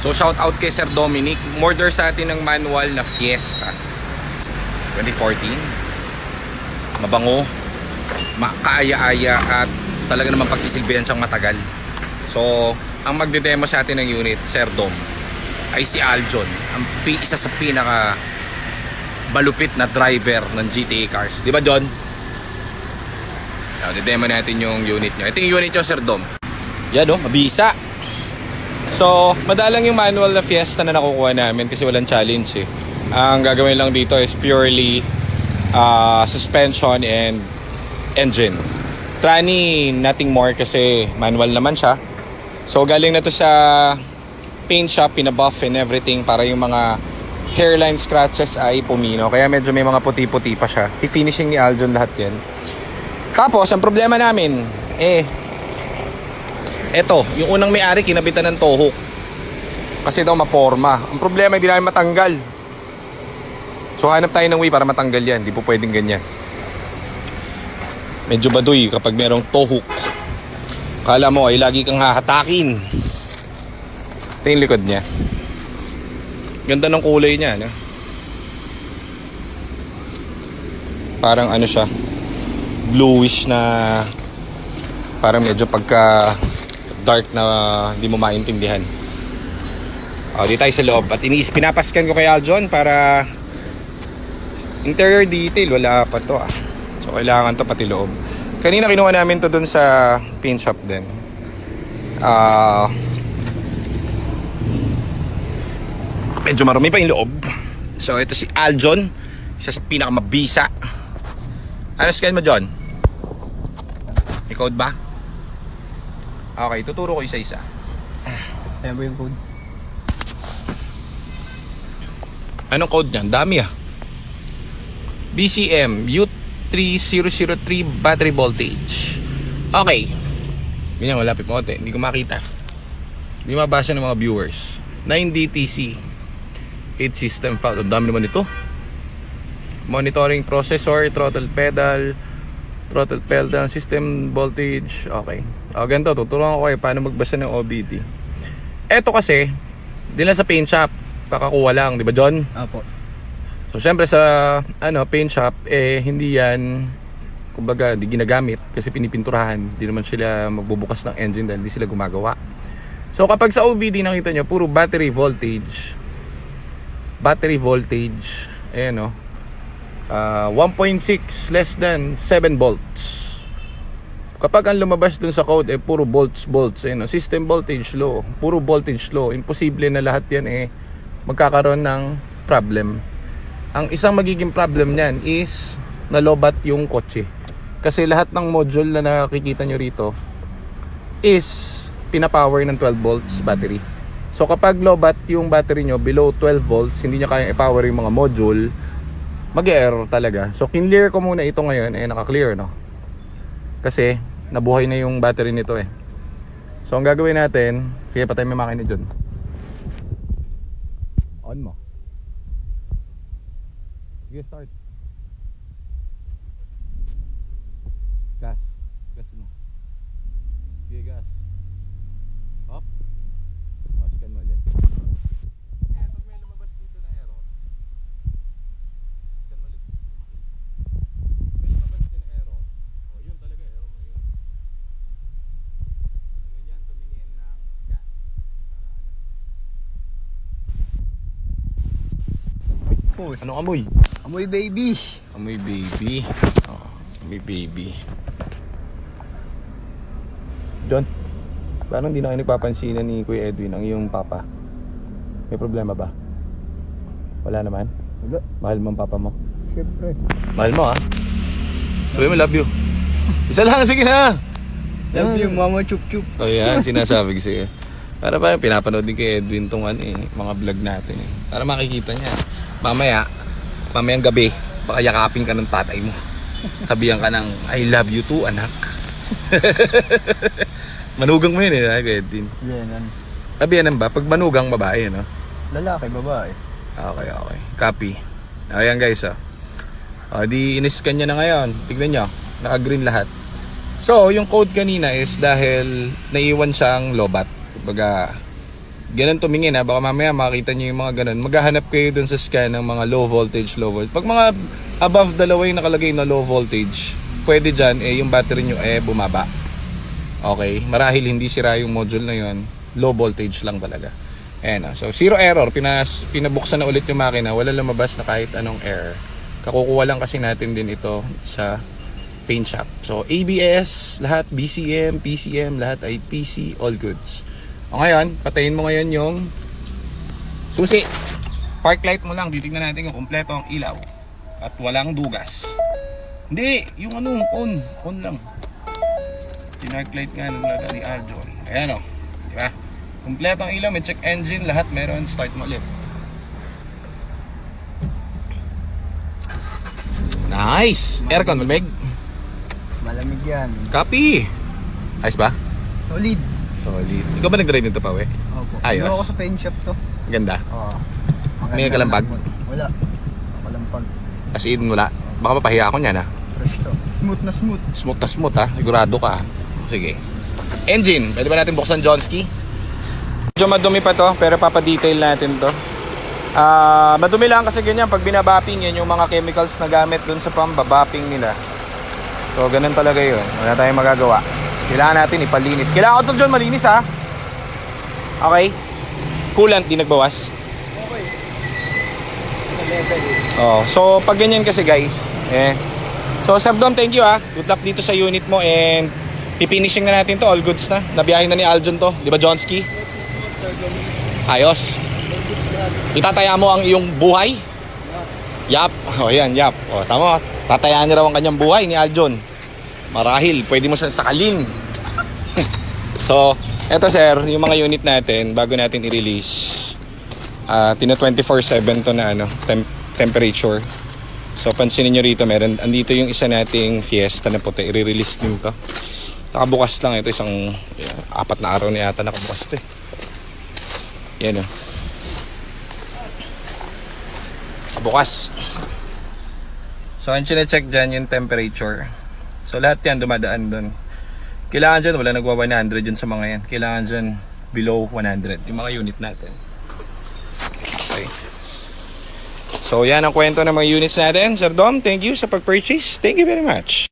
So shout out kay Sir Dominic. Order sa atin ng manual na Fiesta 2014. Mabango, makaaya-aya at talaga naman pagsisilbihan siyang matagal. So ang magde-demo sa atin ng unit, Sir Dom, ay si Aljon, ang isa sa pinaka balupit na driver ng GTA cars. Di ba, John? I-demo natin yung unit nyo. Ito yung unit nyo, Sir Dom. Yan o, mabisa. So, madalang yung manual na Fiesta na nakukuha namin kasi walang challenge eh. Ang gagawin lang dito is purely suspension and engine. Trani, nothing more kasi manual naman siya. So, galing na to sa paint shop, pinabuff and everything para yung mga hairline scratches ay pumino. Kaya medyo may mga puti-puti pa siya. I-finishing ni Aljon lahat yan. Tapos, ang problema namin, eto, yung unang may-ari kinabitan ng tohok. Kasi daw maporma. Ang problema, hindi namin matanggal. So, hanap tayo ng way para matanggal yan. Hindi po pwedeng ganyan. Medyo baduy kapag merong tohok. Kala mo ay lagi kang hahatakin. Ito yung likod niya. Ganda ng kulay niya, no? Parang ano siya, bluish na, parang medyo pagka dark na hindi mo maintindihan. Dito tayo sa loob. At pinapaskan ko kay Aljon para interior detail, wala pa to So kailangan to pati loob. Kanina kinuha namin to dun sa paint shop din. Medyo marumi pa yung loob. So ito si Aljon, isa sa pinakamabisa. Ano scan mo, John? May code ba? Okay, tuturo ko isa-isa. Ayan ba yung code? Anong code niyan? Dami BCM U3003 battery voltage. Okay. Ganyan, malapit mo konti. Hindi ko makita. Hindi mabasa ng mga viewers. 9DTC 8 system fault. Ang dami naman ito. Monitoring processor, throttle pedal, system voltage. Okay. Ganito, tuturuan ko kayo paano magbasa ng OBD. Eto kasi, din lang sa paint shop, kakakuha lang, di ba, John? Apo. So, syempre sa paint shop, hindi yan, kumbaga, di ginagamit kasi pinipinturahan. Di naman sila magbubukas ng engine dahil di sila gumagawa. So, kapag sa OBD nakita nyo, puro battery voltage, ayan 1.6 less than 7 volts. Kapag ang lumabas dun sa code puro volts, system voltage low, puro voltage low, imposible na lahat yan magkakaroon ng problem. Ang isang magiging problem niyan is nalobat yung kotse. Kasi lahat ng module na nakikita nyo rito is pinapower ng 12 volts battery. So kapag lobat yung battery nyo below 12 volts, hindi nyo kayang i-power yung mga module, mag-error talaga. So kinlear ko muna ito ngayon, naka-clear, no? Kasi nabuhay na yung battery nito So ang gagawin natin, sige, patay may makina dyan. On mo. Sige, start. Gas mo. Sige, gas. Up. Scan mo ulit. Pag may lumabas dito na error, scan mo ulit. May lumabas din na error. Yun talaga, error na yun. Ganyan, tumingin ng scan. Para anong amoy? Amoy baby. Amoy baby. Amoy baby. John, parang hindi na kayo nagpapansinan ni Kuya Edwin ang iyong papa. May problema ba? Wala naman? Wala. Mahal mo ang papa mo? Siyempre. Mahal mo Sabi mo love you. Isa lang, sige na. Love you, mama chup chup. Yan, sinasabi ko sa'yo. Para parang pinapanood din kay Edwin tong mga vlog natin Para makikita niya. Mamayang gabi, baka yakapin ka ng tatay mo. Sabihan ka ng I love you too, anak. Manugang mo yun Edwin. Yan. Sabihan ba? Pag manugang babae, no? Lalaki, babae. Okay. Copy. Ayan guys, di iniscan niya na ngayon. Tignan nyo, naka-green lahat. So, yung code kanina is dahil naiwan siyang lobat. Kumbaga, Ganun tumingin ha, baka mamaya makita nyo yung mga ganun. Maghahanap kayo dun sa scan ng mga low voltage. Pag mga above dalawa yung nakalagay na low voltage, pwede dyan yung battery nyo bumaba. Okay, marahil hindi sira yung module na yun, low voltage lang talaga. Ayan, so zero error, pinabuksan na ulit yung makina, wala lumabas na kahit anong error. Kakukuha lang kasi natin din ito sa paint shop. So ABS, lahat BCM, PCM, lahat ay PC, all goods. O ngayon, patayin mo ngayon yung susi. Park light mo lang, titignan natin kung kumpleto ang ilaw at walang dugas. Hindi, yung on lang. Tinark light nga nung laga ni Aljon. Ayan o, diba? Kumpleto ang ilaw, may check engine, lahat meron. Start mo ulit. Nice! Aircon, malamig? Malamig yan. Copy! Ayos ba? Solid. Solid. Ikaw ba nag-drive nito pa, we? Opo. Ayos. Doon ako sa paint shop to. Ganda. Oo. May kalampag? Wala. Kalampag. As in, wala. Baka mapahiya ako niyan, ha? Fresh to. Smooth na smooth. Smooth na smooth, ha? Sigurado ka. Sige. Engine. Pwede ba natin buksan Johnski? Medyo madumi pa to, pero papadetail natin to. Madumi lang kasi ganyan. Pag binabapping yan, yung mga chemicals na gamit dun sa pambabapping nila. So, ganun talaga yun. Wala tayong magagawa. Kailangan natin ipalinis. Kailangan ko ito dyan malinis, ha? Okay? Coolant, di nagbawas. Okay. Level. Oh, so pag ganyan kasi guys, so Sir Dom, thank you ha. Good luck dito sa unit mo and pifinishing na natin to, all goods na. Nabiyahin na ni Aljon to, di ba Johnski? Ayos. Itataya mo ang iyong buhay? Yap. Oh yan, yap. Oh, tama. Tatayaan niya raw ang kanyang buhay ni Aljon. Marahil, pwede mo siyang sakalin. So, eto sir, yung mga unit natin, bago natin i-release, tina 24/7 to na temperature. So pansinin nyo rito, andito yung isa nating Fiesta na puti, i-release din to. Nakabukas lang ito, isang 4 na araw na yata nakabukas ito. Yan o. Nakabukas. So ang chine-check dyan yung temperature. So lahat yan dumadaan dun. Kailangan dyan, wala nagwa 100 dyan sa mga yan. Kailangan dyan below 100 yung mga unit natin. Okay. So yan ang kwento ng mga units natin. Sir Dom, thank you sa pag-purchase. Thank you very much.